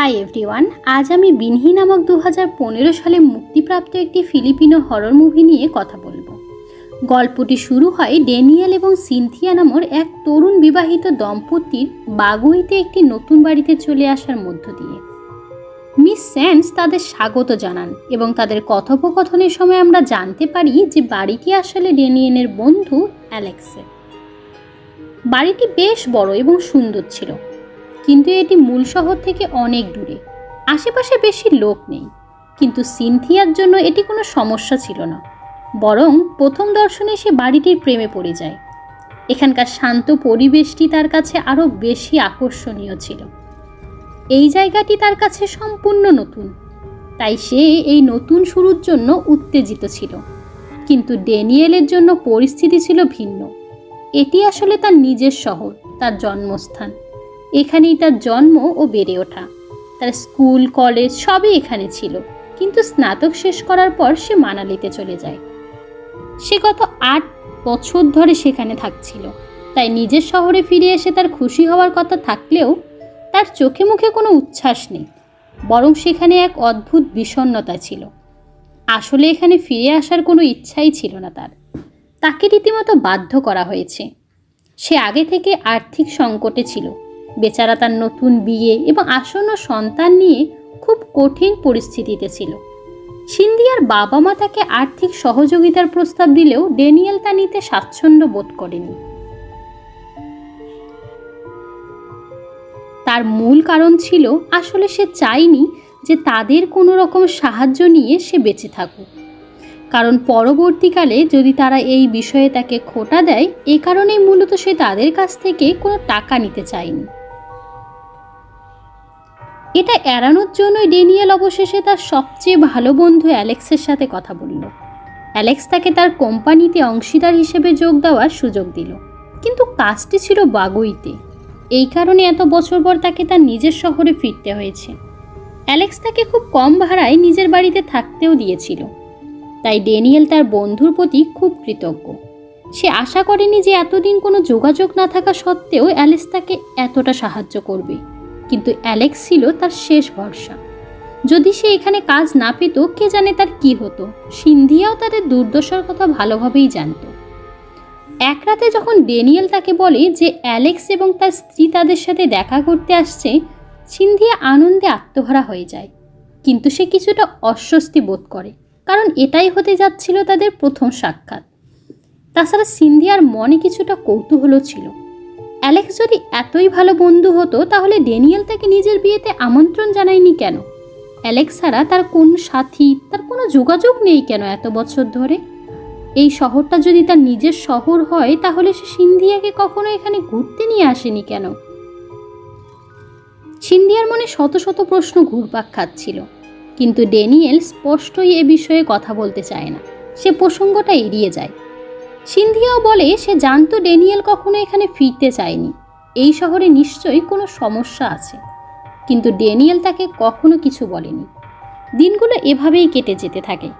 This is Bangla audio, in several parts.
হাই এভরিওয়ান, আজ আমি বিনহি নামক 2015 সালে মুক্তিপ্রাপ্ত একটি ফিলিপিনো হরর মুভি নিয়ে কথা বলবো। গল্পটি শুরু হয় ড্যানিয়েল এবং সিনথিয়া নামের এক তরুণ বিবাহিত দম্পতির বাগুইতে একটি নতুন বাড়িতে চলে আসার মধ্য দিয়ে। মিস স্যান্ডস তাদের স্বাগত জানান এবং তাদের কথোপকথনের সময় আমরা জানতে পারি যে বাড়িটি আসলে ড্যানিয়েলের বন্ধু অ্যালেক্সের। বাড়িটি বেশ বড় এবং সুন্দর ছিল, কিন্তু এটি মূল শহর থেকে অনেক দূরে। আশেপাশে বেশি লোক নেই, কিন্তু সিনথিয়ার জন্য এটি কোনো সমস্যা ছিল না। বরং প্রথম দর্শনে সে বাড়িটির প্রেমে পড়ে যায়। এখানকার শান্ত পরিবেশটি তার কাছে আরও বেশি আকর্ষণীয় ছিল। এই জায়গাটি তার কাছে সম্পূর্ণ নতুন, তাই সে এই নতুন শুরুর জন্য উত্তেজিত ছিল। কিন্তু ড্যানিয়েলের জন্য পরিস্থিতি ছিল ভিন্ন। এটি আসলে তার নিজের শহর, তার জন্মস্থান। এখানেই তার জন্ম ও বেড়ে ওঠা। তার স্কুল, কলেজ সবই এখানে ছিল, কিন্তু স্নাতক শেষ করার পর সে মানালিতে চলে যায়। সে গত 8 বছর ধরে সেখানে থাকছিল, তাই নিজের শহরে ফিরে এসে তার খুশি হওয়ার কথা থাকলেও তার চোখে মুখে কোনো উচ্ছ্বাস নেই, বরং সেখানে এক অদ্ভুত বিষণ্ণতা ছিল। আসলে এখানে ফিরে আসার কোনো ইচ্ছাই ছিল না তাকে রীতিমতো বাধ্য করা হয়েছে। সে আগে থেকে আর্থিক সংকটে ছিল। বেচারা তার নতুন বিয়ে এবং আসন্ন সন্তান নিয়ে খুব কঠিন পরিস্থিতিতে ছিল। সিনথিয়ার বাবা মা তাকে আর্থিক সহযোগিতার প্রস্তাব দিলেও ড্যানিয়েল তা নিতে স্বাচ্ছন্দ্য বোধ করেনি। তার মূল কারণ ছিল আসলে সে চায়নি যে তাদের কোনো রকম সাহায্য নিয়ে সে বেঁচে থাকুক, কারণ পরবর্তীকালে যদি তারা এই বিষয়ে তাকে খোঁটা দেয়, এ কারণেই মূলত সে তাদের কাছ থেকে কোনো টাকা নিতে চায়নি। এটা এড়ানোর জন্যই ড্যানিয়েল অবশেষে তার সবচেয়ে ভালো বন্ধু অ্যালেক্সের সাথে কথা বলল। অ্যালেক্স তাকে তার কোম্পানিতে অংশীদার হিসেবে যোগ দেওয়ার সুযোগ দিল, কিন্তু কাজটি ছিল বাগুইতে। এই কারণে এত বছর পর তাকে তার নিজের শহরে ফিরতে হয়েছে। অ্যালেক্স তাকে খুব কম ভাড়ায় নিজের বাড়িতে থাকতেও দিয়েছিল, তাই ড্যানিয়েল তার বন্ধুর প্রতি খুব কৃতজ্ঞ। সে আশা করেনি যে এতদিন কোনো যোগাযোগ না থাকা সত্ত্বেও অ্যালেক্স তাকে এতটা সাহায্য করবে, কিন্তু অ্যালেক্স ছিল তার শেষ ভরসা। যদি সে এখানে কাজ না পেত, কে জানে তার কি হতো। সিনথিয়াও তাদের দুর্দশার কথা ভালোভাবেই জানত। এক রাতে যখন ড্যানিয়েল তাকে বলে যে অ্যালেক্স এবং তার স্ত্রী তাদের সাথে দেখা করতে আসছে, সিনথিয়া আনন্দে আত্মহারা হয়ে যায়। কিন্তু সে কিছুটা অস্বস্তি বোধ করে, কারণ এটাই হতে যাচ্ছিল তাদের প্রথম সাক্ষাৎ। তাছাড়া সিনথিয়ার মনে কিছুটা কৌতূহলও ছিল। অ্যালেক্স যদি এতই ভালো বন্ধু হতো, তাহলে ড্যানিয়েল তাকে নিজের বিয়েতে আমন্ত্রণ জানায়নি কেন? অ্যালেক্স ছাড়া তার কোন সাথী, তার কোনো যোগাযোগ নেই কেন এত বছর ধরে? এই শহরটা যদি তার নিজের শহর হয়, তাহলে সে সিনথিয়াকে কখনো এখানে ঘুরতে নিয়ে আসেনি কেন? সিনথিয়ার মনে শত শত প্রশ্ন ঘুরপাক খাচ্ছিল, কিন্তু ড্যানিয়েল স্পষ্টই এ বিষয়ে কথা বলতে চায় না। সে প্রসঙ্গটা এড়িয়ে যায়। সিনথিয়াও বলে সে জানতো ড্যানিয়েল কখনো এখানে ফিরতে চায়নি। এই শহরে নিশ্চয়ই কোনো সমস্যা আছে, কিন্তু ড্যানিয়েল তাকে কখনো কিছু বলেনি। দিনগুলো এভাবেই কেটে যেতে থাকে।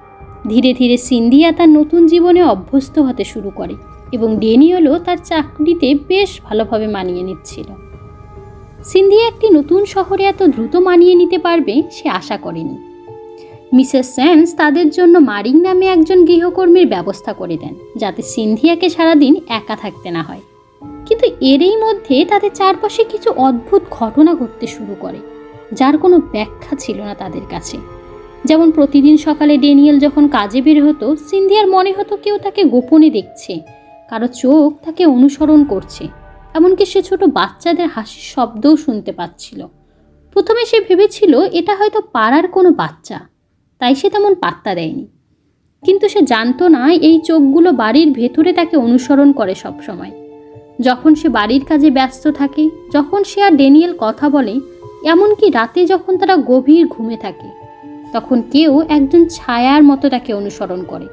ধীরে ধীরে সিনথিয়া তার নতুন জীবনে অভ্যস্ত হতে শুরু করে এবং ড্যানিয়েলও তার চাকরিতে বেশ ভালোভাবে মানিয়ে নিচ্ছিল। সিনথিয়া একটি নতুন শহরে এত দ্রুত মানিয়ে নিতে পারবে সে আশা করেনি। মিসেস স্যান্ডস তাদের জন্য মারিং নামে একজন গৃহকর্মীর ব্যবস্থা করে দেন, যাতে সিনথিয়াকে সারাদিন একা থাকতে না হয়। কিন্তু এরই মধ্যে তাদের চারপাশে কিছু অদ্ভুত ঘটনা ঘটতে শুরু করে, যার কোনো ব্যাখ্যা ছিল না তাদের কাছে। যেমন প্রতিদিন সকালে ড্যানিয়েল যখন কাজে বের হতো, সিনথিয়ার মনে হতো কেউ তাকে গোপনে দেখছে, কারো চোখ তাকে অনুসরণ করছে। এমনকি সে ছোট বাচ্চাদের হাসির শব্দও শুনতে পাচ্ছিল। প্রথমে সে ভেবেছিল এটা হয়তো পাড়ার কোনো বাচ্চা, তাই সে তেমন পাত্তা দেয়নি। কিন্তু সে জানতো না এই চোখগুলো বাড়ির ভেতরে তাকে অনুসরণ করে সব সময়। যখন সে বাড়ির কাজে ব্যস্ত থাকে, যখন সে আর ড্যানিয়েল কথা বলে, এমনকি রাতে যখন তারা গভীর ঘুমে থাকে, তখন কেউ একজন ছায়ার মতো তাকে অনুসরণ করে।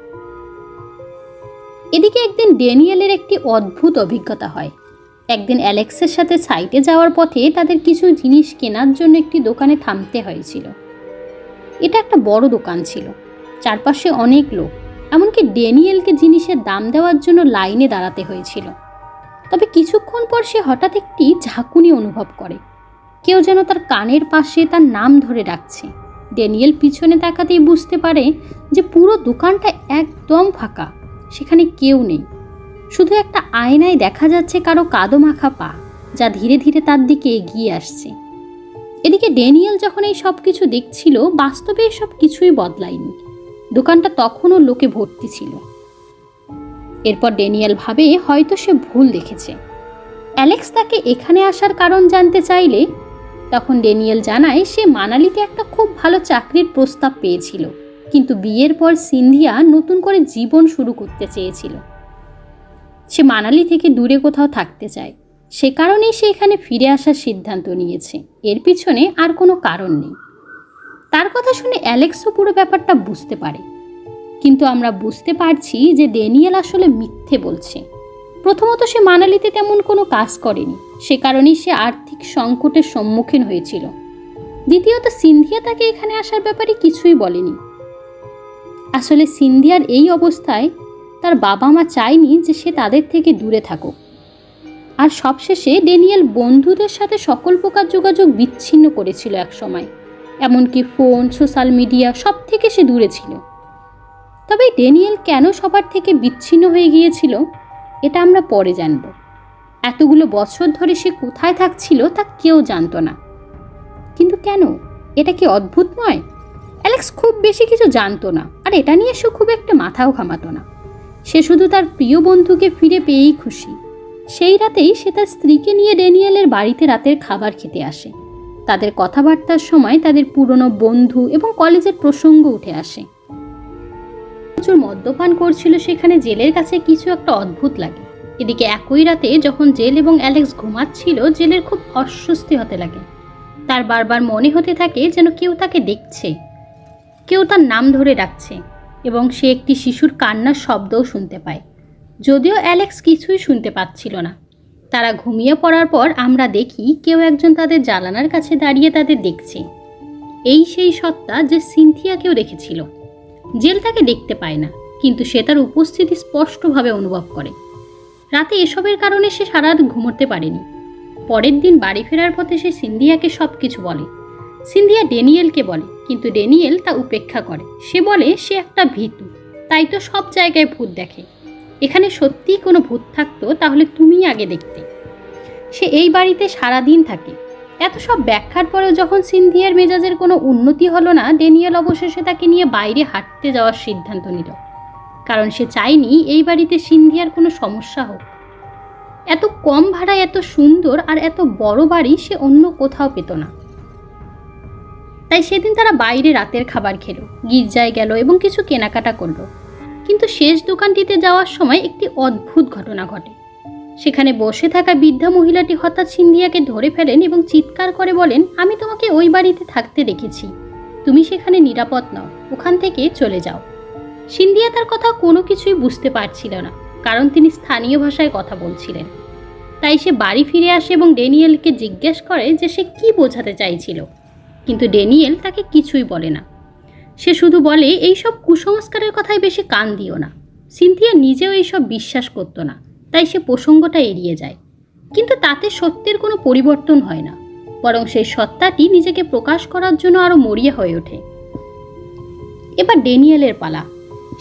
এদিকে একদিন ড্যানিয়েলের একটি অদ্ভুত অভিজ্ঞতা হয়। একদিন অ্যালেক্সের সাথে সাইটে যাওয়ার পথে তাদের কিছু জিনিস কেনার জন্য একটি দোকানে থামতে হয়েছিল। এটা একটা বড় দোকান ছিল, চারপাশে অনেক লোক, এমনকি ড্যানিয়েলকে জিনিসের দাম দেওয়ার জন্য লাইনে দাঁড়াতে হয়েছিল। তবে কিছুক্ষণ পর সে হঠাৎ একটি ঝাঁকুনি অনুভব করে। কেউ যেন তার কানের পাশে তার নাম ধরে ডাকছে। ড্যানিয়েল পিছনে তাকাতেই বুঝতে পারে যে পুরো দোকানটা একদম ফাঁকা, সেখানে কেউ নেই। শুধু একটা আয়নায় দেখা যাচ্ছে কারো কাদো মাখা পা, যা ধীরে ধীরে তার দিকে এগিয়ে আসছে। এদিকে ড্যানিয়েল যখন এই সব কিছু দেখছিল, বাস্তবে এসব কিছুই বদলায়নি। দোকানটা তখনও লোকে ভর্তি ছিল। এরপর ড্যানিয়েল ভাবে হয়তো সে ভুল দেখেছে। অ্যালেক্স তাকে এখানে আসার কারণ জানতে চাইলে তখন ড্যানিয়েল জানায় সে মানালিতে একটা খুব ভালো চাকরির প্রস্তাব পেয়েছিল, কিন্তু বিয়ের পর সিন্ধিয়া নতুন করে জীবন শুরু করতে চেয়েছিল। সে মানালি থেকে দূরে কোথাও থাকতে চায়, সে কারণেই সে এখানে ফিরে আসার সিদ্ধান্ত নিয়েছে। এর পিছনে আর কোনো কারণ নেই। তার কথা শুনে অ্যালেক্সও পুরো ব্যাপারটা বুঝতে পারে, কিন্তু আমরা বুঝতে পারছি যে ড্যানিয়েল আসলে মিথ্যে বলছে। প্রথমত, সে মানালিতে তেমন কোনো কাজ করেনি, সে কারণেই সে আর্থিক সংকটের সম্মুখীন হয়েছিল। দ্বিতীয়ত, সিন্ধিয়া তাকে এখানে আসার ব্যাপারে কিছুই বলেনি। আসলে সিন্ধিয়ার এই অবস্থায় তার বাবা মা চায়নি যে সে তাদের থেকে দূরে থাকুক। আর সবশেষে ড্যানিয়েল বন্ধুদের সাথে সকল প্রকার যোগাযোগ বিচ্ছিন্ন করেছিল এক সময়, এমনকি ফোন, সোশ্যাল মিডিয়া সব থেকে সে দূরে ছিল। তবে ড্যানিয়েল কেন সবার থেকে বিচ্ছিন্ন হয়ে গিয়েছিল এটা আমরা পরে জানব। এতগুলো বছর ধরে সে কোথায় থাকছিল তা কেউ জানতো না। কিন্তু কেন? এটা কি অদ্ভুত নয়? অ্যালেক্স খুব বেশি কিছু জানতো না, আর এটা নিয়ে সে খুব একটা মাথাও ঘামাতো না। সে শুধু তার প্রিয় বন্ধুকে ফিরে পেয়েই খুশি। সেই রাতেই সে তার স্ত্রীকে নিয়ে ড্যানিয়েলের বাড়িতে রাতের খাবার খেতে আসে। তাদের কথাবার্তার সময় তাদের পুরনো বন্ধু এবং কলেজের প্রসঙ্গ উঠে আসে। প্রচুর মদ্যপান করছিল সেখানে জেলের কাছে কিছু একটা অদ্ভুত লাগে। এদিকে একই রাতে যখন জেল এবং অ্যালেক্স ঘুমাচ্ছিল, জেলের খুব অস্বস্তি হতে লাগে। তার বারবার মনে হতে থাকে যেন কেউ তাকে দেখছে, কেউ তার নাম ধরে ডাকছে, এবং সে একটি শিশুর কান্নার শব্দও শুনতে পায়। যদিও অ্যালেক্স কিছুই শুনতে পাচ্ছিল না। তারা ঘুমিয়ে পড়ার পর আমরা দেখি কেউ একজন তাদের জানালার কাছে দাঁড়িয়ে তাদের দেখছে। এই সেই সত্তা যে সিনথিয়াকেও দেখেছিল। জেল তাকে দেখতে পায় না, কিন্তু সে তার উপস্থিতি স্পষ্টভাবে অনুভব করে। রাতে এসবের কারণে সে সারা রাত ঘুমোতে পারেনি। পরের দিন বাড়ি ফেরার পথে সে সিন্ধিয়াকে সব কিছু বলে। সিন্ধিয়া ড্যানিয়েলকে বলে, কিন্তু ড্যানিয়েল তা উপেক্ষা করে। সে বলে সে একটা ভীতু, তাই তো সব জায়গায় ভূত দেখে। এখানে সত্যিই কোনো ভূত থাকতো তাহলে তুমিই আগে দেখতে। সে এই বাড়িতে সারাদিন থাকে। এত সব ব্যাখ্যার পরেও যখন সিন্ধিয়ার মেজাজের কোনো উন্নতি হলো না, ড্যানিয়েল অবশেষে তাকে নিয়ে বাইরে হাঁটতে যাওয়ার সিদ্ধান্ত নিল। কারণ সে চায়নি এই বাড়িতে সিন্ধিয়ার কোনো সমস্যা হোক। এত কম ভাড়ায় এত সুন্দর আর এত বড় বাড়ি সে অন্য কোথাও পেত না। তাই সেদিন তারা বাইরে রাতের খাবার খেলো, গির্জায় গেল এবং কিছু কেনাকাটা করলো। কিন্তু শেষ দোকানটিতে যাওয়ার সময় একটি অদ্ভুত ঘটনা ঘটে। সেখানে বসে থাকা বৃদ্ধা মহিলাটি হঠাৎ সিন্ধিয়াকে ধরে ফেলেন এবং চিৎকার করে বলেন, আমি তোমাকে ওই বাড়িতে থাকতে দেখেছি, তুমি সেখানে নিরাপদ নও, ওখান থেকে চলে যাও। সিন্ধিয়া তার কথা কোনো কিছুই বুঝতে পারছিল না, কারণ তিনি স্থানীয় ভাষায় কথা বলছিলেন। তাই সে বাড়ি ফিরে আসে এবং ড্যানিয়েলকে জিজ্ঞেস করে যে সে কি বোঝাতে চাইছিল, কিন্তু ড্যানিয়েল তাকে কিছুই বলে না। সে শুধু বলে এইসব কুসংস্কারের কথায় বেশি কান দিও না। সিনথিয়া নিজেও এইসব বিশ্বাস করত না, তাই সে প্রসঙ্গটা এড়িয়ে যায়। কিন্তু তাতে সত্যের কোনো পরিবর্তন হয় না, বরং সেই সত্তাটি নিজেকে প্রকাশ করার জন্য আরও মরিয়া হয়ে ওঠে। এবার ড্যানিয়েলের পালা।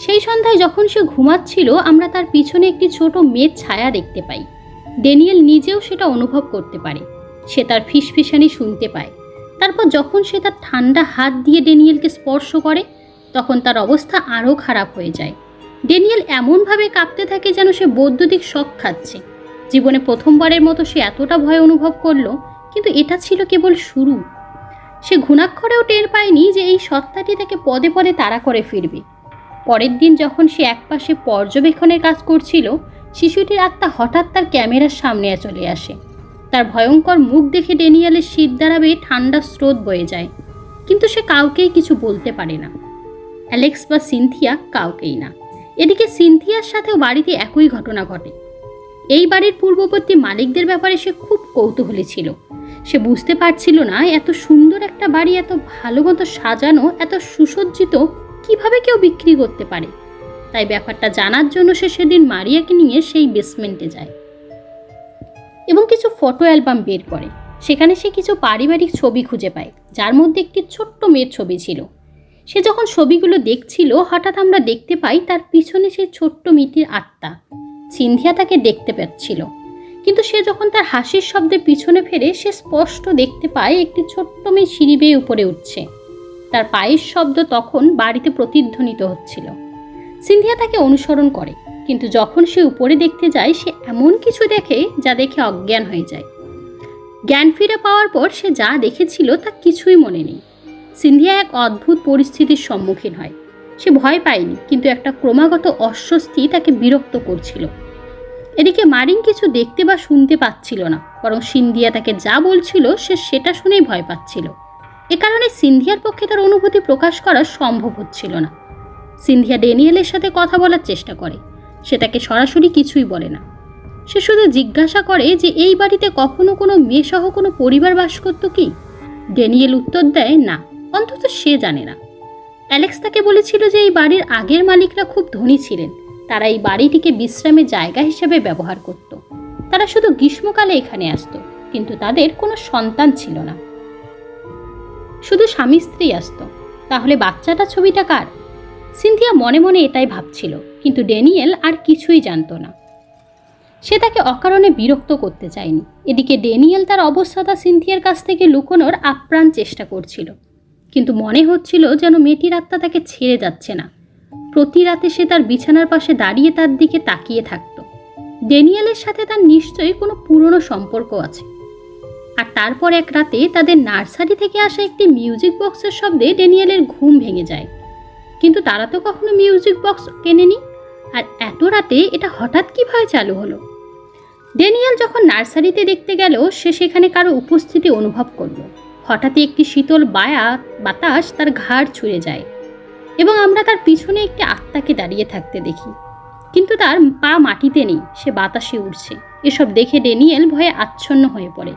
সেই সন্ধ্যায় যখন সে ঘুমাচ্ছিল, আমরা তার পিছনে একটি ছোট মেয়ের ছায়া দেখতে পাই। ড্যানিয়েল নিজেও সেটা অনুভব করতে পারে। সে তার ফিসফিসানি শুনতে পায়। তারপর যখন সে তার ঠান্ডা হাত দিয়ে ড্যানিয়েলকে স্পর্শ করে, তখন তার অবস্থা আরও খারাপ হয়ে যায়। ড্যানিয়েল এমনভাবে কাঁপতে থাকে যেন সে বৈদ্যুতিক শক খাচ্ছে। জীবনে প্রথমবারের মতো সে এতটা ভয় অনুভব করলো, কিন্তু এটা ছিল কেবল শুরু। সে ঘুণাক্ষরেও টের পায়নি যে এই সত্তাটি তাকে পদে পদে তাড়া করে ফিরবে। পরের দিন যখন সে একপাশে পর্যবেক্ষণের কাজ করছিল, শিশুটির আত্মা হঠাৎ তার ক্যামেরার সামনে চলে আসে। তার ভয়ঙ্কর মুখ দেখে ড্যানিয়েলের শীত দ্বারা বেয়ে ঠান্ডা স্রোত বয়ে যায়, কিন্তু সে কাউকেই কিছু বলতে পারে না। অ্যালেক্স বা সিনথিয়া, কাউকেই না। এদিকে সিনথিয়ার সাথেও বাড়িতে একই ঘটনা ঘটে। এই বাড়ির পূর্ববর্তী মালিকদের ব্যাপারে সে খুব কৌতূহলী ছিল। সে বুঝতে পারছিল না এত সুন্দর একটা বাড়ি, এত ভালো মতো সাজানো, এত সুসজ্জিত কিভাবে কেউ বিক্রি করতে পারে। তাই ব্যাপারটা জানার জন্য সে সেদিন মারিয়াকে নিয়ে সেই বেসমেন্টে যায় এবং কিছু ফটো অ্যালবাম বের করে। সেখানে সে কিছু পারিবারিক ছবি খুঁজে পায়, যার মধ্যে একটি ছোট্ট মেয়ের ছবি ছিল। সে যখন ছবিগুলো দেখছিল, হঠাৎ আমরা দেখতে পাই তার পিছনে সেই ছোট্ট মেয়েটির আত্মা। সিনথিয়া তাকে দেখতে পাচ্ছিল, কিন্তু সে যখন তার হাসির শব্দে পিছনে ফেরে, সে স্পষ্ট দেখতে পায় একটি ছোট্ট মেয়ে সিঁড়ি বেয়ে উপরে উঠছে। তার পায়ের শব্দ তখন বাড়িতে প্রতিধ্বনিত হচ্ছিল। সিনথিয়া তাকে অনুসরণ করে, কিন্তু যখন সে উপরে দেখতে যায়, সে এমন কিছু দেখে যা দেখে অজ্ঞান হয়ে যায়। জ্ঞান ফিরে পাওয়ার পর সে যা দেখেছিল তা কিছুই মনে নেই। সিনথিয়া এক অদ্ভুত পরিস্থিতির সম্মুখীন হয়। সে ভয় পায়নি, কিন্তু একটা ক্রমাগত অস্বস্তি তাকে বিরক্ত করছিল। এদিকে মারিন কিছু দেখতে বা শুনতে পাচ্ছিল না, বরং সিনথিয়া তাকে যা বলছিল সে সেটা শুনেই ভয় পাচ্ছিল। এ কারণে সিনথিয়ার পক্ষে তার অনুভূতি প্রকাশ করা সম্ভব হচ্ছিল না। সিনথিয়া ড্যানিয়েলের সাথে কথা বলার চেষ্টা করে। সে তাকে সরাসরি কিছুই বলে না। সে শুধু জিজ্ঞাসা করে যে এই বাড়িতে কখনো কোনো মেয়েসহ কোনো পরিবার বাস করত কি। ড্যানিয়েল উত্তর দেয় না, অন্তত সে জানে না। অ্যালেক্স তাকে বলেছিল যে এই বাড়ির আগের মালিকরা খুব ধনী ছিলেন। তারা এই বাড়িটিকে বিশ্রামের জায়গা হিসেবে ব্যবহার করত। তারা শুধু গ্রীষ্মকালে এখানে আসতো, কিন্তু তাদের কোনো সন্তান ছিল না। শুধু স্বামী স্ত্রী আসতো। তাহলে বাচ্চাটা ছবিটা কার? সিনথিয়া মনে মনে এটাই ভাবছিল, কিন্তু ড্যানিয়েল আর কিছুই জানতো না। সে তাকে অকারণে বিরক্ত করতে চায়নি। এদিকে ড্যানিয়েল তার অবস্থাটা সিনথিয়ার কাছ থেকে লুকোনোর আপ্রাণ চেষ্টা করছিল, কিন্তু মনে হচ্ছিল যেন মেয়েটির আত্মা তাকে ছেড়ে যাচ্ছে না। প্রতি রাতে সে তার বিছানার পাশে দাঁড়িয়ে তার দিকে তাকিয়ে থাকত। ড্যানিয়েলের সাথে তার নিশ্চয়ই কোনো পুরনো সম্পর্ক আছে। আর তারপর এক রাতে তাদের নার্সারি থেকে আসা একটি মিউজিক বক্সের শব্দে ড্যানিয়েলের ঘুম ভেঙে যায়। কিন্তু তারা তো কখনো মিউজিক বক্স কেনেনি, আর এত রাতে এটা হঠাৎ কিভাবে চালু হলো? ড্যানিয়েল যখন নার্সারিতে দেখতে গেল, সে সেখানে কারো উপস্থিতি অনুভব করলো। হঠাৎই একটি শীতল বাতাস তার ঘাড় ছুঁয়ে যায়, এবং আমরা তার পিছনে একটি আত্মাকে দাঁড়িয়ে থাকতে দেখি। কিন্তু তার পা মাটিতে নেই, সে বাতাসে উড়ছে। এসব দেখে ড্যানিয়েল ভয়ে আচ্ছন্ন হয়ে পড়ে।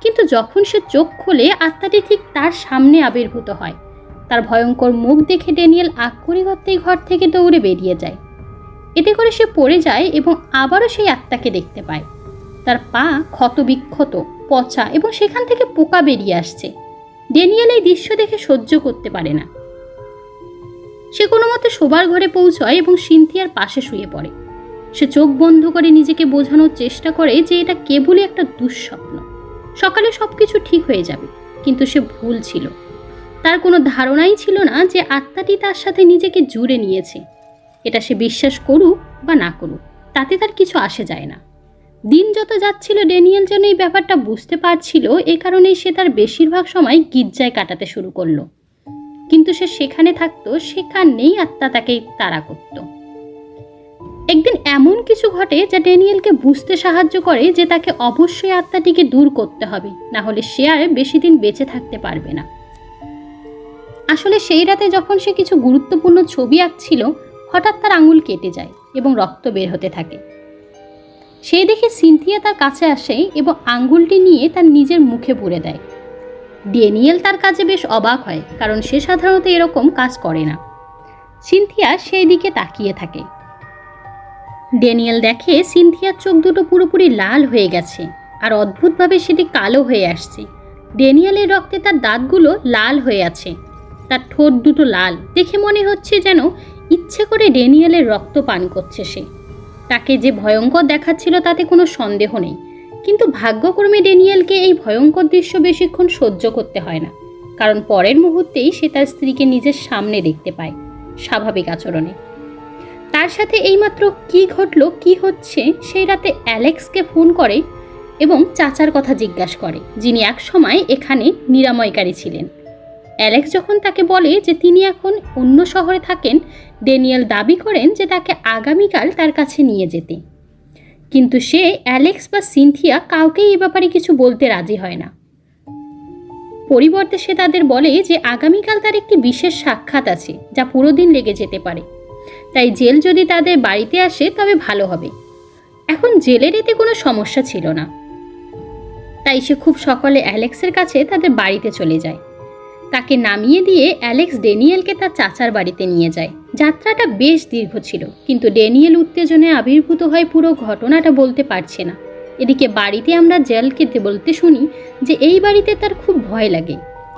কিন্তু যখন সে চোখ খোলে, আত্মাটি ঠিক তার সামনে আবির্ভূত হয়। তার ভয়ঙ্কর মুখ দেখে ড্যানিয়েল আক্ষরিকতেই ঘর থেকে দৌড়ে বেরিয়ে যায়। এতে করে সে পড়ে যায় এবং আবারও সেই আত্মাকে দেখতে পায়। তার পা ক্ষতবিক্ষত, পচা, এবং সেখান থেকে পোকা বেরিয়ে আসছে। ড্যানিয়েল এই দৃশ্য দেখে সহ্য করতে পারে না। সে কোনো মতে শোবার ঘরে পৌঁছায় এবং সিনথিয়ার পাশে শুয়ে পড়ে। সে চোখ বন্ধ করে নিজেকে বোঝানোর চেষ্টা করে যে এটা কেবলই একটা দুঃস্বপ্ন। সকালে সবকিছু ঠিক হয়ে যাবে, কিন্তু সে ভুল ছিল। তার কোনো ধারণাই ছিল না যে আত্মাটি তার সাথে নিজেকে জুড়ে নিয়েছে। এটা সে বিশ্বাস করুক বা না করুক, তাতে তার কিছু আসে যায় না। দিন যত যাচ্ছিল, ড্যানিয়েল যেন এই ব্যাপারটা বুঝতে পারছিল। এ কারণেই সে তার বেশিরভাগ সময় গির্জায় কাটাতে শুরু করলো। কিন্তু সে সেখানে থাকতো, সেখানেই আত্মা তাকে তাড়া করত। একদিন এমন কিছু ঘটে যা ড্যানিয়েলকে বুঝতে সাহায্য করে যে তাকে অবশ্যই আত্মাটিকে দূর করতে হবে, না হলে সে আর বেশি দিন বেঁচে থাকতে পারবে না। আসলে সেই রাতে যখন সে কিছু গুরুত্বপূর্ণ ছবি আঁকছিল, হঠাৎ তার আঙুল কেটে যায় এবং রক্ত বের হতে থাকে। সেই দেখে সিনথিয়া তার কাছে আসে এবং আঙ্গুলটি নিয়ে তার নিজের মুখে পুরে দেয়। ড্যানিয়েল তার কাজে বেশ অবাক হয়, কারণ সে সাধারণত এরকম কাজ করে না। সিনথিয়া সেই দিকে তাকিয়ে থাকে। ড্যানিয়েল দেখে সিনথিয়ার চোখ দুটো পুরোপুরি লাল হয়ে গেছে, আর অদ্ভুতভাবে সেটি কালো হয়ে আসছে। ড্যানিয়েলের রক্তে তার দাঁতগুলো লাল হয়ে আছে, তার ঠোঁট দুটো লাল। দেখে মনে হচ্ছে যেন ইচ্ছে করে ড্যানিয়েলের রক্ত পান করছে সে। তাকে যে ভয়ঙ্কর দেখাচ্ছিল তাতে কোনো সন্দেহ নেই, কিন্তু ভাগ্যক্রমে ড্যানিয়েলকে এই ভয়ঙ্কর দৃশ্য বেশিক্ষণ সহ্য করতে হয় না, কারণ পরের মুহূর্তেই সে তার স্ত্রীকে নিজের সামনে দেখতে পায়, স্বাভাবিক আচরণে। তার সাথে এইমাত্র কি ঘটলো, কি হচ্ছে? সেই রাতে অ্যালেক্সকে ফোন করে এবং চাচার কথা জিজ্ঞাসা করে, যিনি এক সময় এখানে নিরাময়কারী ছিলেন। অ্যালেক্স যখন তাকে বলে যে তিনি এখন অন্য শহরে থাকেন, ড্যানিয়েল দাবি করেন যে তাকে আগামীকাল তার কাছে নিয়ে যেতে। কিন্তু সে, অ্যালেক্স বা সিনথিয়া কাউকেই এ ব্যাপারে কিছু বলতে রাজি হয় না। পরিবর্তে সে তাদের বলে যে আগামীকাল তার একটি বিশেষ সাক্ষাৎ আছে, যা পুরো দিন লেগে যেতে পারে। তাই জেল যদি তাদের বাড়িতে আসে তবে ভালো হবে। এখন জেলের এতে কোনো সমস্যা ছিল না, তাই সে খুব সকালে অ্যালেক্সের কাছে তাদের বাড়িতে চলে যায়। তাকে নামিয়ে দিয়ে অ্যালেক্স ড্যানিয়েলকে তার চাচার বাড়িতে নিয়ে যায়। যাত্রাটা বেশ দীর্ঘ ছিল, কিন্তু ড্যানিয়েল উত্তেজনায় আবির্ভূত হয়ে পুরো ঘটনাটা বলতে পারছে না। এদিকে বাড়িতে আমরা জেলকে বলতে শুনি যে এই বাড়িতে তার খুব ভয় লাগে,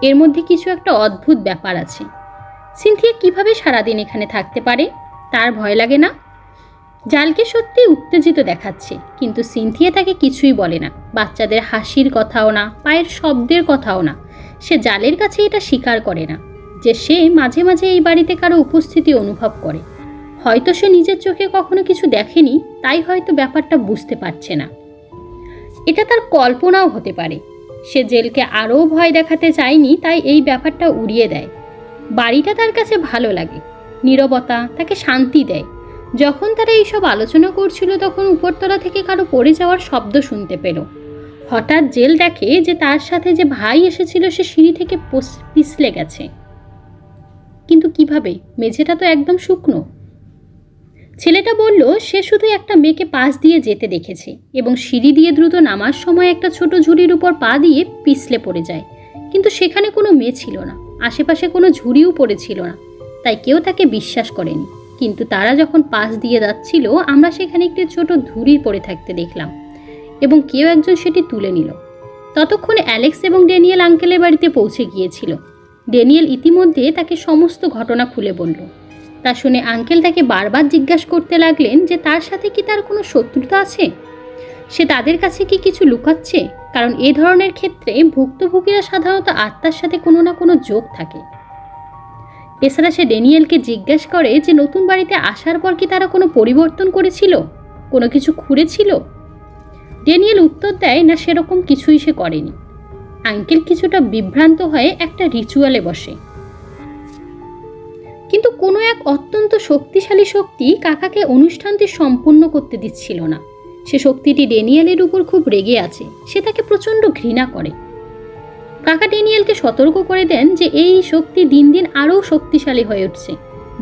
এর মধ্যে কিছু একটা অদ্ভুত ব্যাপার আছে। সিনথিয়া কিভাবে সারাদিন এখানে থাকতে পারে? তার ভয় লাগে না? জালকে সত্যি উত্তেজিত দেখাচ্ছে, কিন্তু সিনথিয়া তাকে কিছুই বলে না। বাচ্চাদের হাসির কথাও না, পায়ের শব্দের কথাও না। সে জালের কাছে এটা স্বীকার করে না যে সে মাঝে মাঝে এই বাড়িতে কারো উপস্থিতি অনুভব করে। হয়তো সে নিজের চোখে কখনো কিছু দেখেনি, তাই হয়তো ব্যাপারটা বুঝতে পারছে না। এটা তার কল্পনাও হতে পারে। সে জেলকে আরও ভয় দেখাতে চায়নি, তাই এই ব্যাপারটা উড়িয়ে দেয়। বাড়িটা তার কাছে ভালো লাগে। নীরবতা তাকে শান্তি দেয়। যখন তারা এইসব আলোচনা করছিল তখন উপরতলা থেকে কারো পড়ে যাওয়ার শব্দ শুনতে পেল। হঠাৎ জেল দেখে যে তার সাথে যে ভাই এসেছিল সে সিঁড়ি থেকে পিছলে গেছে। কিন্তু কিভাবে? মেঝেটা তো একদম শুকনো। ছেলেটা বলল সে শুধু একটা মেয়েকে পাশ দিয়ে যেতে দেখেছে এবং সিঁড়ি দিয়ে দ্রুত নামার সময় একটা ছোট ঝুড়ির উপর পা দিয়ে পিছলে পড়ে যায়। কিন্তু সেখানে কোনো মেয়ে ছিল না, আশেপাশে কোনো ঝুড়িও পড়েছিল না, তাই কেউ তাকে বিশ্বাস করেনি। কিন্তু তারা যখন পাশ দিয়ে যাচ্ছিল আমরা সেখানে একটি ছোট ঝুড়ি পড়ে থাকতে দেখলাম এবং কেউ একজন সেটি তুলে নিল। ততক্ষণে অ্যালেক্স এবং ড্যানিয়েল আঙ্কেলের বাড়িতে পৌঁছে গিয়েছিল। ড্যানিয়েল ইতিমধ্যে তাকে সমস্ত ঘটনা খুলে বলল। তা শুনে আঙ্কেল তাকে বারবার জিজ্ঞাসা করতে লাগলেন যে তার সাথে কি তার কোনো শত্রুতা আছে, সে তাদের কাছে কি কিছু লুকাচ্ছে, কারণ এ ধরনের ক্ষেত্রে ভুক্তভোগীরা সাধারণত আত্মার সাথে কোনো না কোনো যোগ থাকে। এছাড়া সে ড্যানিয়েলকে জিজ্ঞাসা করে যে নতুন বাড়িতে আসার পর কি তারা কোনো পরিবর্তন করেছিল, কোনো কিছু খুঁড়েছিল। ড্যানিয়েল উত্তর দেয় না, সেরকম কিছুই সে করেনি। আঙ্কেল কিছুটা বিভ্রান্ত হয়ে একটা রিচুয়ালে বসে, কিন্তু কোনো এক অত্যন্ত শক্তিশালী শক্তি কাকাকে অনুষ্ঠানটি সম্পূর্ণ করতে দিচ্ছিল না। সে শক্তিটি ড্যানিয়েলের উপর খুব রেগে আছে, সে তাকে প্রচণ্ড ঘৃণা করে। কাকা ড্যানিয়েলকে সতর্ক করে দেন যে এই শক্তি দিন দিন আরও শক্তিশালী হয়ে উঠছে।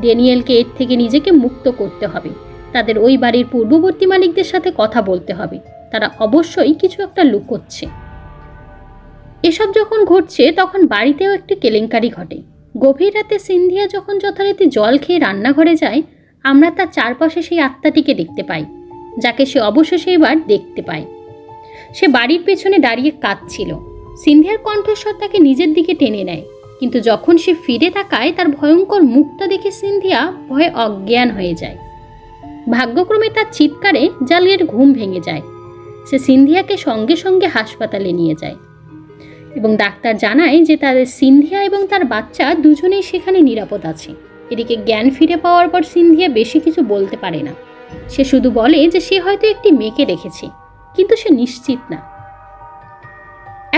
ড্যানিয়েলকে এর থেকে নিজেকে মুক্ত করতে হবে। তাদের ওই বাড়ির পূর্ববর্তী মালিকদের সাথে কথা বলতে হবে, তারা অবশ্যই কিছু একটা লুকোচ্ছে। এসব যখন ঘটছে তখন বাড়িতেও একটি কেলেঙ্কারি ঘটে। গভীর রাতে সিনথিয়া যখন যথারীতি জল খেয়ে রান্নাঘরে যায়, আমরা তার চারপাশে সেই আত্মাটিকে দেখতে পাই, যাকে সে অবশেষে এবার দেখতে পায়। সে বাড়ির পেছনে দাঁড়িয়ে কাঁদছিল। সিনথিয়ার কণ্ঠস্বর তাকে নিজের দিকে টেনে নেয়, কিন্তু যখন সে ফিরে তাকায় তার ভয়ঙ্কর মুখটা দেখে সিনথিয়া ভয়ে অজ্ঞান হয়ে যায়। ভাগ্যক্রমে তার চিৎকারে জালের ঘুম ভেঙে যায়। সে সিনথিয়াকে সঙ্গে সঙ্গে হাসপাতালে নিয়ে যায় এবং ডাক্তার জানায় যে তাদের সিনথিয়া এবং তার বাচ্চা দুজনেই সেখানে নিরাপদ আছে। এদিকে জ্ঞান ফিরে পাওয়ার পর সিনথিয়া বেশি কিছু বলতে পারে না। সে শুধু বলে যে সে হয়তো একটি মেয়েকে দেখেছে, কিন্তু সে নিশ্চিত না।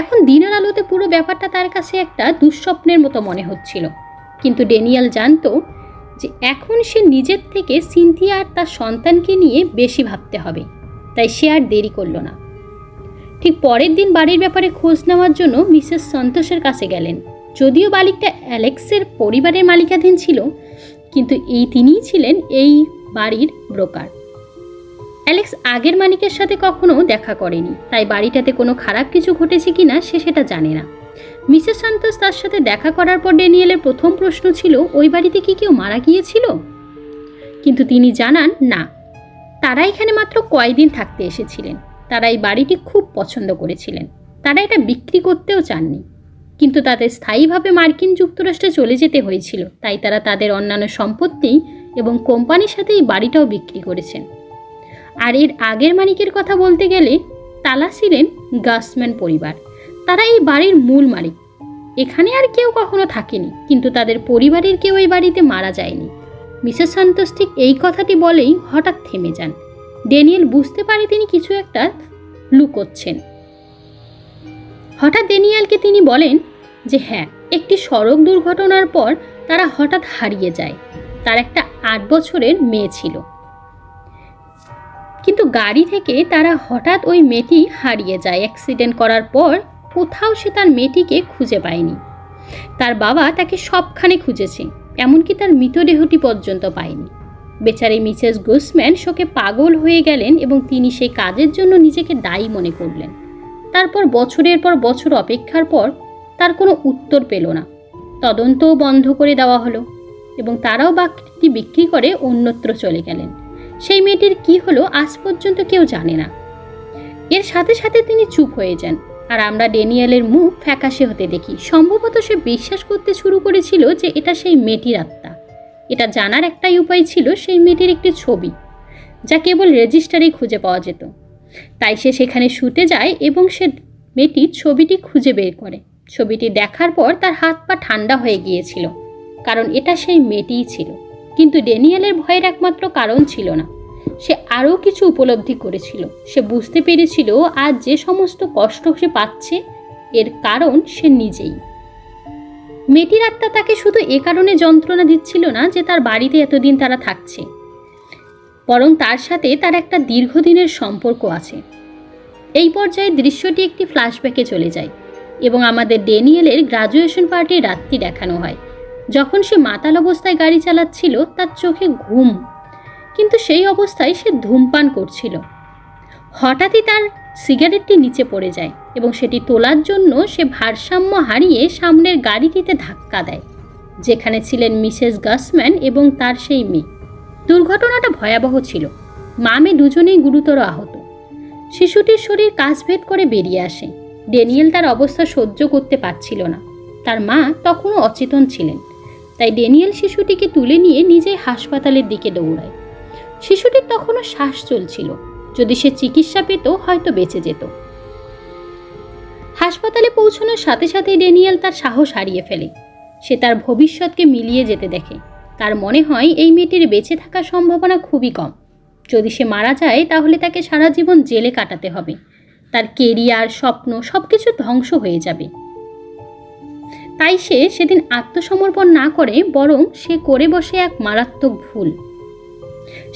এখন দিনের আলোতে পুরো ব্যাপারটা তার কাছে একটা দুঃস্বপ্নের মতো মনে হচ্ছিল, কিন্তু ড্যানিয়েল জানতো যে এখন সে নিজের থেকে সিনথিয়া আর তার সন্তানকে নিয়ে বেশি ভাবতে হবে, তাই সে আর দেরি করল না। ঠিক পরের দিন বাড়ির ব্যাপারে খোঁজ নেওয়ার জন্য মিসেস সন্তোষের কাছে গেলেন। যদিও বালিকটা অ্যালেক্সের পরিবারের মালিকাধীন ছিল, কিন্তু তিনিই ছিলেন এই বাড়ির ব্রোকার। অ্যালেক্স আগের মালিকের সাথে কখনো দেখা করেনি, তাই বাড়িটাতে কোনো খারাপ কিছু ঘটেছে কিনা সে সেটা জানে না। মিসেস সন্তোষ তার সাথে দেখা করার পর ড্যানিয়েলের প্রথম প্রশ্ন ছিল ওই বাড়িতে কি কেউ মারা গিয়েছিল, কিন্তু তিনি জানান না, তারা এখানে মাত্র কয়েকদিন থাকতে এসেছিলেন। তারা এই বাড়িটি খুব পছন্দ করেছিলেন, তারা এটা বিক্রি করতেও চাননি, কিন্তু তাদের স্থায়ীভাবে মার্কিন যুক্তরাষ্ট্রে চলে যেতে হয়েছিল, তাই তারা তাদের অন্যান্য সম্পত্তি এবং কোম্পানির সাথে এই বাড়িটাও বিক্রি করেছেন। আর এর আগের মালিকের কথা বলতে গেলে তারা ছিলেন গাসম্যান পরিবার। তারা এই বাড়ির মূল মালিক। এখানে আর কেউ কখনো থাকেনি, কিন্তু তাদের পরিবারের কেউ এই বাড়িতে মারা যায়নি। মিসেস সন্তোষ ঠিক এই কথাটি বলেই হঠাৎ থেমে যান। ড্যানিয়েল বুঝতে পারে তিনি কিছু একটা লুকোচ্ছেন। হঠাৎ ড্যানিয়েলকে তিনি বলেন যে হ্যাঁ, একটি সড়ক দুর্ঘটনার পর তারা হঠাৎ হারিয়ে যায়। তার একটা 8 বছরের মেয়ে ছিল, কিন্তু গাড়ি থেকে তারা হঠাৎ ওই মেয়েটি হারিয়ে যায়। অ্যাক্সিডেন্ট করার পর কোথাও সে তার মেয়েটিকে খুঁজে পায়নি। তার বাবা তাকে সবখানে খুঁজেছে, এমনকি তার মৃতদেহটি পর্যন্ত পায়নি। বেচারি মিসেস গুসম্যান শোকে পাগল হয়ে গেলেন এবং তিনি সেই কাজের জন্য নিজেকে দায়ী মনে করলেন। তারপর বছরের পর বছর অপেক্ষার পর তার কোনো উত্তর পেল না। তদন্তও বন্ধ করে দেওয়া হলো এবং তারাও বাক্যটি বিক্রি করে অন্যত্র চলে গেলেন। সেই মেয়েটির কি হলো আজ পর্যন্ত কেউ জানে না। এর সাথে সাথে তিনি চুপ হয়ে যান, আর আমরা ড্যানিয়েলের মুখ ফ্যাকাশে হতে দেখি। সম্ভবত সে বিশ্বাস করতে শুরু করেছিল যে এটা সেই মেয়েটির আত্মা। এটা জানার একটাই উপায় ছিল সেই মেয়েটির একটি ছবি, যা কেবল রেজিস্টারেই খুঁজে পাওয়া যেত। তাই সে সেখানে শুতে যায় এবং সে মেয়েটির ছবিটি খুঁজে বের করে। ছবিটি দেখার পর তার হাত পা ঠান্ডা হয়ে গিয়েছিল, কারণ এটা সেই মেয়েটিই ছিল। কিন্তু ড্যানিয়েলের ভয়ের একমাত্র কারণ ছিল না, সে আরও কিছু উপলব্ধি করেছিল। সে বুঝতে পেরেছিল আজ যে সমস্ত কষ্ট সে পাচ্ছে এর কারণ সে নিজেই। মেয়েটির আত্মা তাকে শুধু এ কারণে যন্ত্রণা দিচ্ছিল না যে তার বাড়িতে এতদিন তারা থাকছে, বরং তার সাথে তার একটা দীর্ঘদিনের সম্পর্ক আছে। এই পর্যায়ে দৃশ্যটি একটি ফ্ল্যাশব্যাকে চলে যায় এবং আমাদের ড্যানিয়েলের গ্রাজুয়েশন পার্টির রাতটি দেখানো হয়, যখন সে মাতাল অবস্থায় গাড়ি চালাচ্ছিল। তার চোখে ঘুম, কিন্তু সেই অবস্থায় সে ধূমপান করছিল। হঠাৎই তার সিগারেটটি নিচে পড়ে যায় এবং সেটি তোলার জন্য সে ভারসাম্য হারিয়ে সামনের গাড়িটিতে ধাক্কা দেয়, যেখানে ছিলেন মিসেস গাসম্যান এবং তার সেই মেয়ে। দুর্ঘটনাটা ভয়াবহ ছিল। মা মেয়ে দুজনেই গুরুতর আহত। শিশুটির শরীর কাঁচভেদ করে বেরিয়ে আসে। ড্যানিয়েল তার অবস্থা সহ্য করতে পারছিল না। তার মা তখনও অচেতন ছিলেন, তাই ড্যানিয়েল শিশুটিকে তুলে নিয়ে নিজেই হাসপাতালের দিকে দৌড়ায়। শিশুটির তখনও শ্বাস চলছিল। যদি সে চিকিৎসা পেত হয়তো বেঁচে যেত। হাসপাতালে পৌঁছানোর সাথে সাথেই ড্যানিয়েল তার সাহস হারিয়ে ফেলে। সে তার ভবিষ্যৎকে মিলিয়ে যেতে দেখে। তার মনে হয় এই মেয়েটির বেঁচে থাকার সম্ভাবনা খুবই কম। যদি সে মারা যায় তাহলে তাকে সারা জীবন জেলে কাটাতে হবে। তার কেরিয়ার, স্বপ্ন সবকিছু ধ্বংস হয়ে যাবে। তাই সে সেদিন আত্মসমর্পণ না করে বরং সে করে বসে এক মারাত্মক ভুল।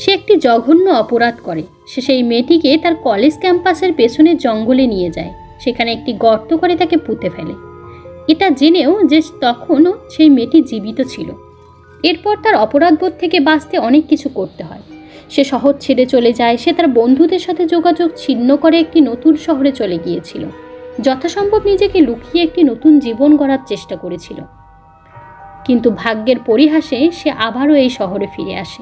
সে একটি জঘন্য অপরাধ করে। সে সেই মেয়েটিকে তার কলেজ ক্যাম্পাসের পেছনের জঙ্গলে নিয়ে যায়। সেখানে একটি গর্ত করে তাকে পুঁতে ফেলে, এটা জেনেও যে তখনও সেই মেয়েটি জীবিত ছিল। এরপর তার অপরাধবোধ থেকে বাঁচতে অনেক কিছু করতে হয়। সে শহর ছেড়ে চলে যায়। সে তার বন্ধুদের সাথে যোগাযোগ ছিন্ন করে একটি নতুন শহরে চলে গিয়েছিল। যথাসম্ভব নিজেকে লুকিয়ে একটি নতুন জীবন গড়ার চেষ্টা করেছিল। কিন্তু ভাগ্যের পরিহাসে সে আবারও এই শহরে ফিরে আসে।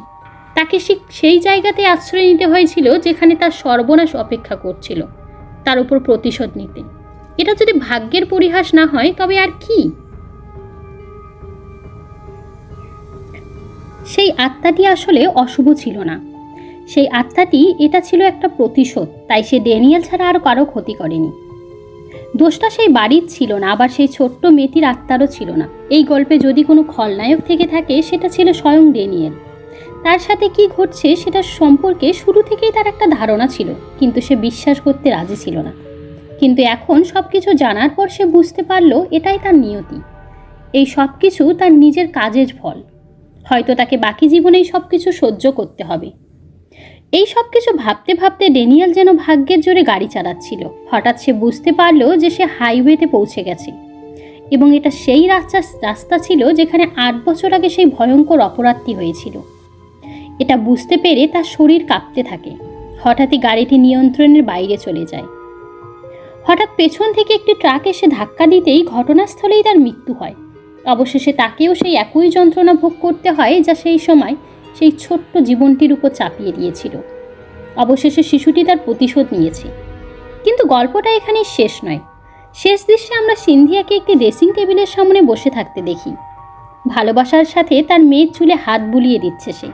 তাকে সেই জায়গাতে আশ্রয় নিতে হয়েছিল যেখানে তার সর্বনাশ অপেক্ষা করছিল, তার উপর প্রতিশোধ নিতে। এটা যদি ভাগ্যের পরিহাস না হয় তবে আর কি? সেই আত্মাটি আসলে অশুভ ছিল না। সেই আত্মাটি এটা ছিল একটা প্রতিশোধ। তাই সে ড্যানিয়েল ছাড়া আর কারো ক্ষতি করেনি। দোষটা সেই বাড়ির ছিল না, আবার সেই ছোট্ট মেয়েটির আত্মারও ছিল না। এই গল্পে যদি কোনো খলনায়ক থেকে থাকে সেটা ছিল স্বয়ং ড্যানিয়েল। তার সাথে কি ঘটছে সেটা সম্পর্কে শুরু থেকেই তার একটা ধারণা ছিল, কিন্তু সে বিশ্বাস করতে রাজি ছিল না। কিন্তু এখন সব কিছু জানার পর সে বুঝতে পারল এটাই তার নিয়তি। এই সব কিছু তার নিজের কাজের ফল। হয়তো তাকে বাকি জীবনেই সব কিছু সহ্য করতে হবে। এই সব কিছু ভাবতে ভাবতে ড্যানিয়েল যেন ভাগ্যের জোরে গাড়ি চালাচ্ছিল। হঠাৎ সে বুঝতে পারল যে সে হাইওয়েতে পৌঁছে গেছে এবং এটা সেই রাস্তা ছিল যেখানে 8 বছর আগে সেই ভয়ঙ্কর অপরাধটি হয়েছিল। এটা বুঝতে পেরে তার শরীর কাঁপতে থাকে। হঠাৎই গাড়িটি নিয়ন্ত্রণের বাইরে চলে যায়। হঠাৎ পেছন থেকে একটি ট্রাক এসে ধাক্কা দিতেই ঘটনাস্থলেই তার মৃত্যু হয়। অবশেষে তাকেও সেই একই যন্ত্রণা ভোগ করতে হয় যা সেই সময় সেই ছোট্ট জীবনটির উপর চাপিয়ে দিয়েছিল। অবশেষে শিশুটি তার প্রতিশোধ নিয়েছে। কিন্তু গল্পটা এখানেই শেষ নয়। শেষ দৃশ্যে আমরা সিন্ধিয়াকে একটি ড্রেসিং টেবিলের সামনে বসে থাকতে দেখি। ভালোবাসার সাথে তার মেয়ের চুলে হাত বুলিয়ে দিচ্ছে সে,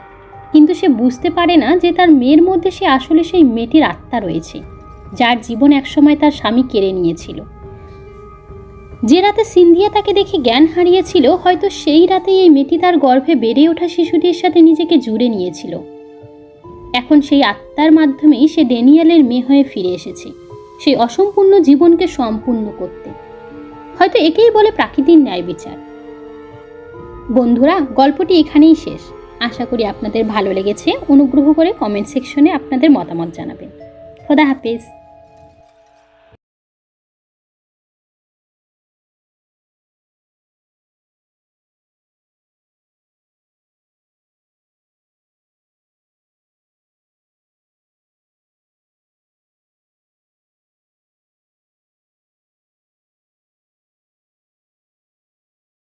কিন্তু সে বুঝতে পারে না যে তার মেয়ের মধ্যে সে আসলে সেই মেয়েটির আত্মা রয়েছে, যার জীবন একসময় তার স্বামী কেড়ে নিয়েছিল। যে রাতে সিন্ধিয়া তাকে দেখে জ্ঞান হারিয়েছিল, হয়তো সেই রাতেই এই মেয়েটি তার গর্ভে বেড়ে ওঠা শিশুটির সাথে নিজেকে জুড়ে নিয়েছিল। এখন সেই আত্মার মাধ্যমেই সে ড্যানিয়েলের মেয়ে হয়ে ফিরে এসেছে, সেই অসম্পূর্ণ জীবনকে সম্পূর্ণ করতে। হয়তো একেই বলে প্রাকৃতিক ন্যায় বিচার। বন্ধুরা, গল্পটি এখানেই শেষ। আশা করি আপনাদের ভালো লেগেছে। অনুগ্রহ করে কমেন্ট সেকশনে আপনাদের মতামত জানাবেন। খোদা হাফেজ।